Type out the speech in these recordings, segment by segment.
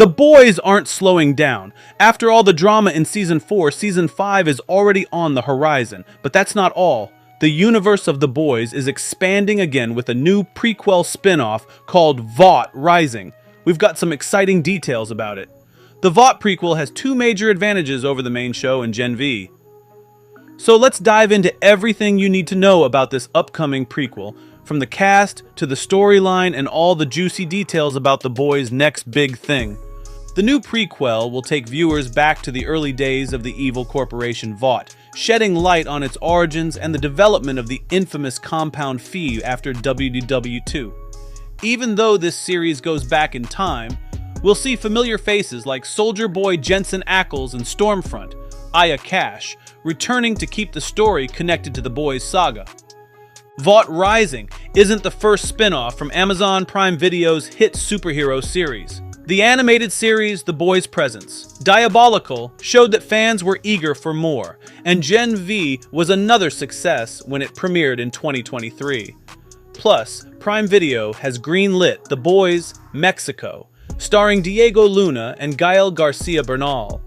The boys aren't slowing down. After all the drama in Season 4, Season 5 is already on the horizon. But that's not all. The universe of The Boys is expanding again with a new prequel spin-off called Vought Rising. We've got some exciting details about it. The Vought prequel has two major advantages over the main show in Gen V. So let's dive into everything you need to know about this upcoming prequel, from the cast to the storyline and all the juicy details about The Boys' next big thing. The new prequel will take viewers back to the early days of the evil corporation Vought, shedding light on its origins and the development of the infamous Compound V after WDW2. Even though this series goes back in time, we'll see familiar faces like Soldier Boy Jensen Ackles and Stormfront, Aya Cash, returning to keep the story connected to the Boys saga. Vought Rising isn't the first spin-off from Amazon Prime Video's hit superhero series. The animated series The Boys' Presence, Yaboyrocklee, showed that fans were eager for more, and Gen V was another success when it premiered in 2023. Plus, Prime Video has greenlit The Boys Mexico, starring Diego Luna and Gael Garcia Bernal.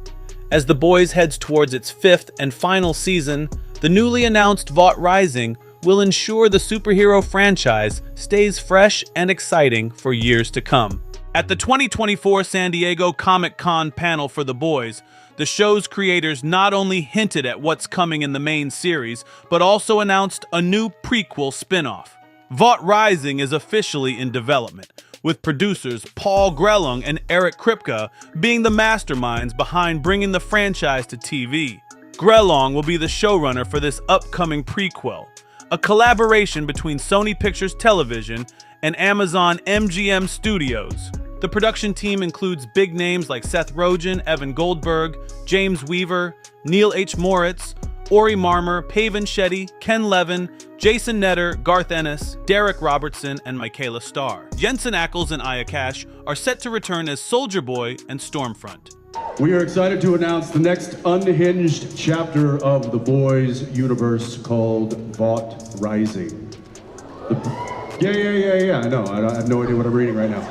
As The Boys heads towards its fifth and final season, the newly announced Vought Rising will ensure the superhero franchise stays fresh and exciting for years to come. At the 2024 San Diego Comic-Con panel for The Boys, the show's creators not only hinted at what's coming in the main series, but also announced a new prequel spin-off. Vought Rising is officially in development, with producers Paul Grelung and Eric Kripke being the masterminds behind bringing the franchise to TV. Grelung will be the showrunner for this upcoming prequel, a collaboration between Sony Pictures Television and Amazon MGM Studios. The production team includes big names like Seth Rogen, Evan Goldberg, James Weaver, Neil H. Moritz, Ori Marmer, Pavan Shetty, Ken Levin, Jason Netter, Garth Ennis, Derek Robertson, and Michaela Starr. Jensen Ackles and Aya Cash are set to return as Soldier Boy and Stormfront. We are excited to announce the next unhinged chapter of the Boys universe called Vought Rising. Yeah, I know. I have no idea what I'm reading right now.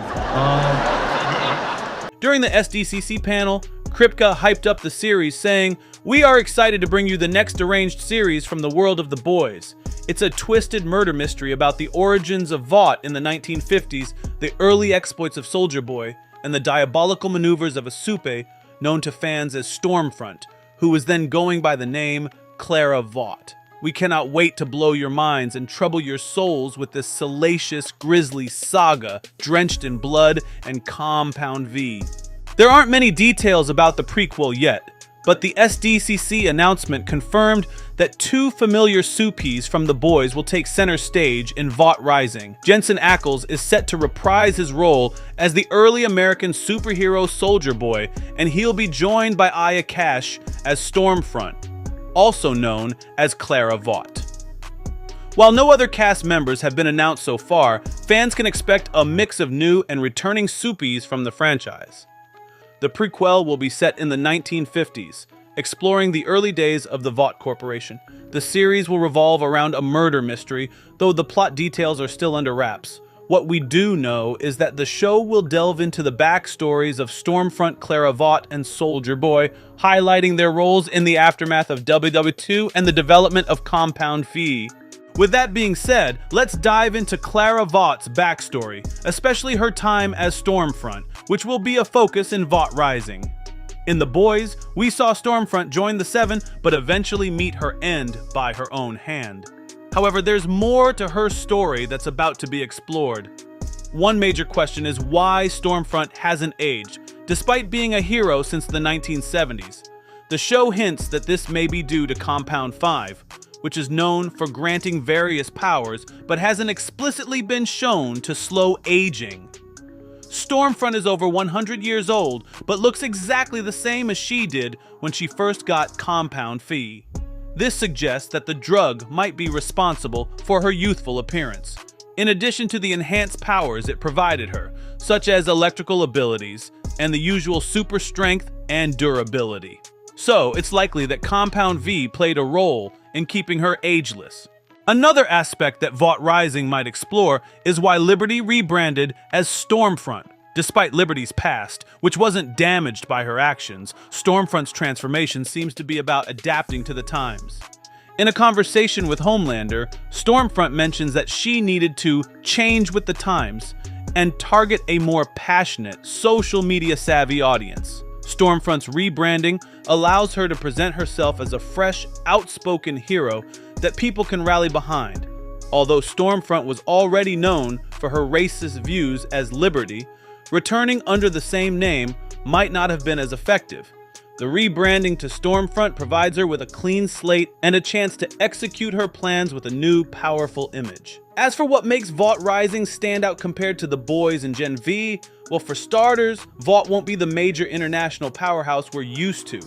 During the SDCC panel, Kripke hyped up the series, saying, "We are excited to bring you the next arranged series from the world of The Boys. It's a twisted murder mystery about the origins of Vought in the 1950s, the early exploits of Soldier Boy, and the diabolical maneuvers of a Supe known to fans as Stormfront, who was then going by the name Clara Vought. We cannot wait to blow your minds and trouble your souls with this salacious, grisly saga drenched in blood and Compound V." There aren't many details about the prequel yet, but the SDCC announcement confirmed that two familiar Supes from The Boys will take center stage in Vought Rising. Jensen Ackles is set to reprise his role as the early American superhero Soldier Boy, and he'll be joined by Aya Cash as Stormfront, also known as Clara Vought. While no other cast members have been announced so far, fans can expect a mix of new and returning Supes from the franchise. The prequel will be set in the 1950s, exploring the early days of the Vought Corporation. The series will revolve around a murder mystery, though the plot details are still under wraps. What we do know is that the show will delve into the backstories of Stormfront, Clara Vought, and Soldier Boy, highlighting their roles in the aftermath of WW2 and the development of Compound V. With that being said, let's dive into Clara Vaught's backstory, especially her time as Stormfront, which will be a focus in Vought Rising. In The Boys, we saw Stormfront join the Seven, but eventually meet her end by her own hand. However, there's more to her story that's about to be explored. One major question is why Stormfront hasn't aged, despite being a hero since the 1970s. The show hints that this may be due to Compound V, which is known for granting various powers, but hasn't explicitly been shown to slow aging. Stormfront is over 100 years old, but looks exactly the same as she did when she first got Compound V. This suggests that the drug might be responsible for her youthful appearance, in addition to the enhanced powers it provided her, such as electrical abilities and the usual super strength and durability. So it's likely that Compound V played a role in keeping her ageless. Another aspect that Vought Rising might explore is why Liberty rebranded as Stormfront. Despite Liberty's past, which wasn't damaged by her actions, Stormfront's transformation seems to be about adapting to the times. In a conversation with Homelander, Stormfront mentions that she needed to change with the times and target a more passionate, social media-savvy audience. Stormfront's rebranding allows her to present herself as a fresh, outspoken hero that people can rally behind. Although Stormfront was already known for her racist views as Liberty, returning under the same name might not have been as effective. The rebranding to Stormfront provides her with a clean slate and a chance to execute her plans with a new, powerful image. As for what makes Vought Rising stand out compared to The Boys and Gen V, well, for starters, Vought won't be the major international powerhouse we're used to.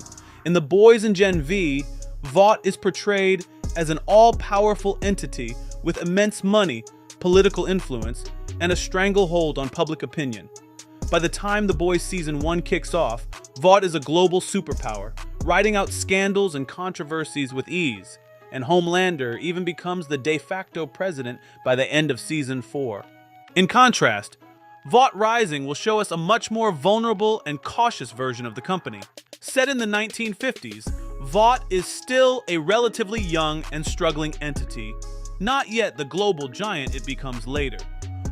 In The Boys and Gen V, Vought is portrayed as an all-powerful entity with immense money, political influence, and a stranglehold on public opinion. By the time The Boys Season 1 kicks off, Vought is a global superpower, riding out scandals and controversies with ease, and Homelander even becomes the de facto president by the end of Season 4. In contrast, Vought Rising will show us a much more vulnerable and cautious version of the company. Set in the 1950s, Vought is still a relatively young and struggling entity, not yet the global giant it becomes later.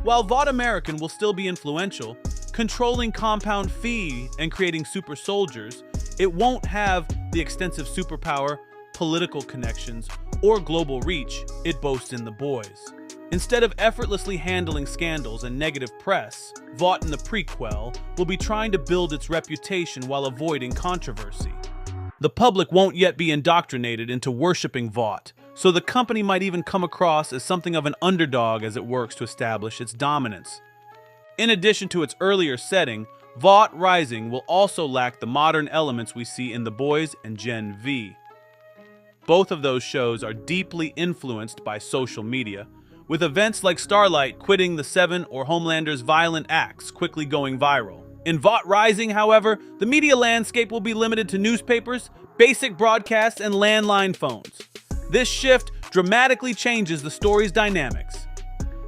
While Vought American will still be influential, controlling Compound Phi and creating super soldiers, it won't have the extensive superpower, political connections, or global reach it boasts in The Boys. Instead of effortlessly handling scandals and negative press, Vought in the prequel will be trying to build its reputation while avoiding controversy. The public won't yet be indoctrinated into worshipping Vought, so the company might even come across as something of an underdog as it works to establish its dominance. In addition to its earlier setting, Vought Rising will also lack the modern elements we see in The Boys and Gen V. Both of those shows are deeply influenced by social media, with events like Starlight quitting the Seven or Homelander's violent acts quickly going viral. In Vought Rising, however, the media landscape will be limited to newspapers, basic broadcasts, and landline phones. This shift dramatically changes the story's dynamics.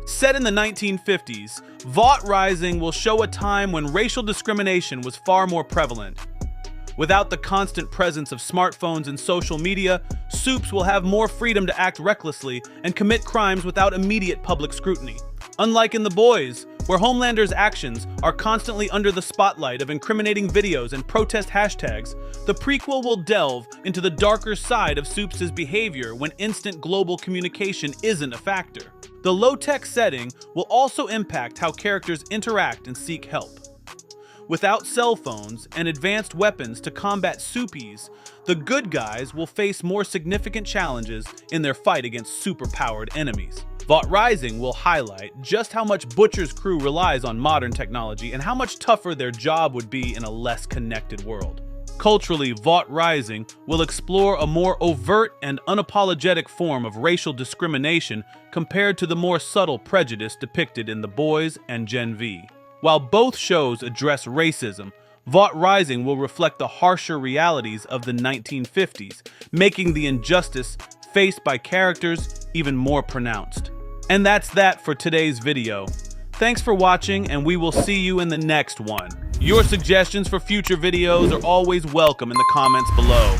Set in the 1950s, Vought Rising will show a time when racial discrimination was far more prevalent. Without the constant presence of smartphones and social media, supes will have more freedom to act recklessly and commit crimes without immediate public scrutiny. Unlike in The Boys, where Homelander's actions are constantly under the spotlight of incriminating videos and protest hashtags, the prequel will delve into the darker side of Supes' behavior when instant global communication isn't a factor. The low-tech setting will also impact how characters interact and seek help. Without cell phones and advanced weapons to combat Supies, the good guys will face more significant challenges in their fight against super-powered enemies. Vought Rising will highlight just how much Butcher's crew relies on modern technology and how much tougher their job would be in a less connected world. Culturally, Vought Rising will explore a more overt and unapologetic form of racial discrimination compared to the more subtle prejudice depicted in The Boys and Gen V. While both shows address racism, Vought Rising will reflect the harsher realities of the 1950s, making the injustice faced by characters even more pronounced. And that's that for today's video. Thanks for watching, and we will see you in the next one. Your suggestions for future videos are always welcome in the comments below.